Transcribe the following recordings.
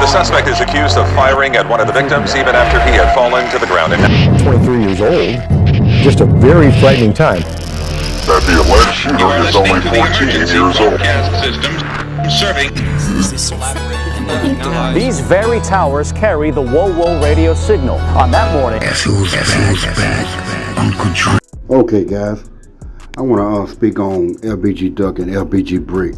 The suspect is accused of firing at one of the victims even after he had fallen to the ground. 23 years old. Just a very frightening time. That the alleged shooter is only 14 years old. These very towers carry the whoa-whoa radio signal. On that morning... Okay, guys. I want to speak on Fbg Duck and Fbg Brick.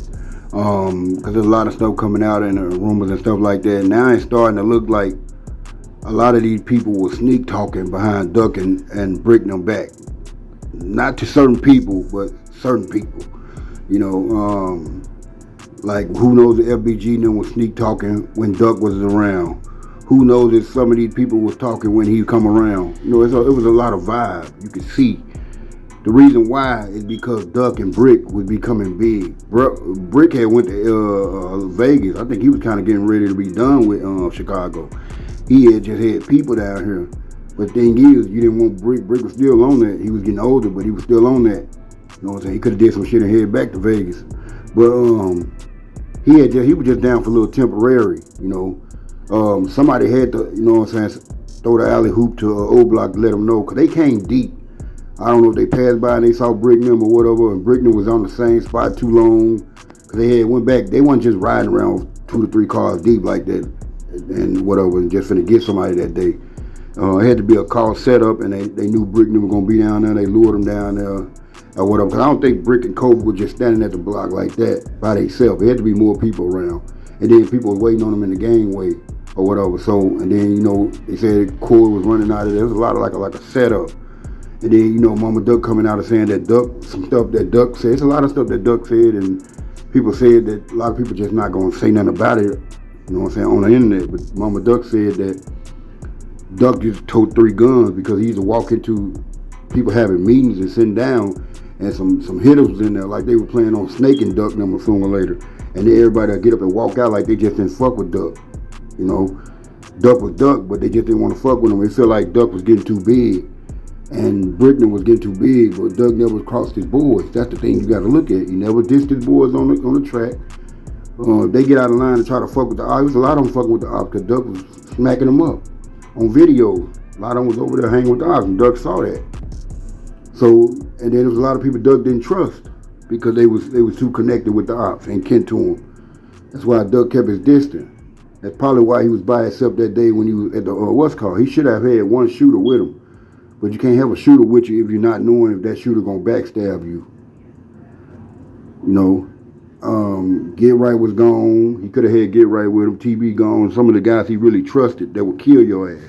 Because there's a lot of stuff coming out and rumors and stuff like that. Now it's starting to look like a lot of these people were sneak talking behind Duck and Brick them back. Not to certain people, but certain people. You know, like who knows if Fbg them was sneak talking when Duck was around. Who knows if some of these people was talking when he come around. You know, it was a lot of vibe. You could see. The reason why is because Duck and Brick was becoming big. Brick had went to Vegas. I think he was kind of getting ready to be done with Chicago. He had just had people down here. But the thing is, you didn't want Brick. Brick was still on that. He was getting older, but he was still on that. You know what I'm saying? He could have did some shit and head back to Vegas. But he was just down for a little temporary, you know. Somebody had to, you know what I'm saying, throw the alley hoop to Oblock to let them know, because they came deep. I don't know if they passed by and they saw Bricknam or whatever, and Bricknam was on the same spot too long, because they had went back. They wasn't just riding around with 2 to 3 cars deep like that and whatever, and just finna get somebody that day. It had to be a call set up, and they knew Bricknam was gonna be down there. They lured him down there or whatever. Because I don't think Brick and Kobe were just standing at the block like that by themselves. There had to be more people around, and then people was waiting on them in the gangway or whatever. So, and then, you know, they said Corey was running out of there. It was a lot of like a setup. And then, you know, Mama Duck coming out and saying that some stuff that Duck said. It's a lot of stuff that Duck said, and people said that a lot of people just not going to say nothing about it, you know what I'm saying, on the internet. But Mama Duck said that Duck just told 3 guns because he used to walk into people having meetings and sitting down, and some hitters was in there like they were playing on Snake and Duck number sooner or later. And then everybody would get up and walk out like they just didn't fuck with Duck, you know. Duck was Duck, but they just didn't want to fuck with him. They felt like Duck was getting too big. And Bricknam was getting too big, but Doug never crossed his boys. That's the thing you got to look at. He never dissed his boys on the track. They get out of line and try to fuck with the ops. There was a lot of them fucking with the ops because Doug was smacking them up on video. A lot of them was over there hanging with the ops, and Doug saw that. So, and then there was a lot of people Doug didn't trust because they was too connected with the ops and kin to him. That's why Doug kept his distance. That's probably why he was by himself that day when he was at the what's called. He should have had one shooter with him. But you can't have a shooter with you if you're not knowing if that shooter gonna backstab you. You know, Get Right was gone. He could have had Get Right with him. TB gone. Some of the guys he really trusted that would kill your ass.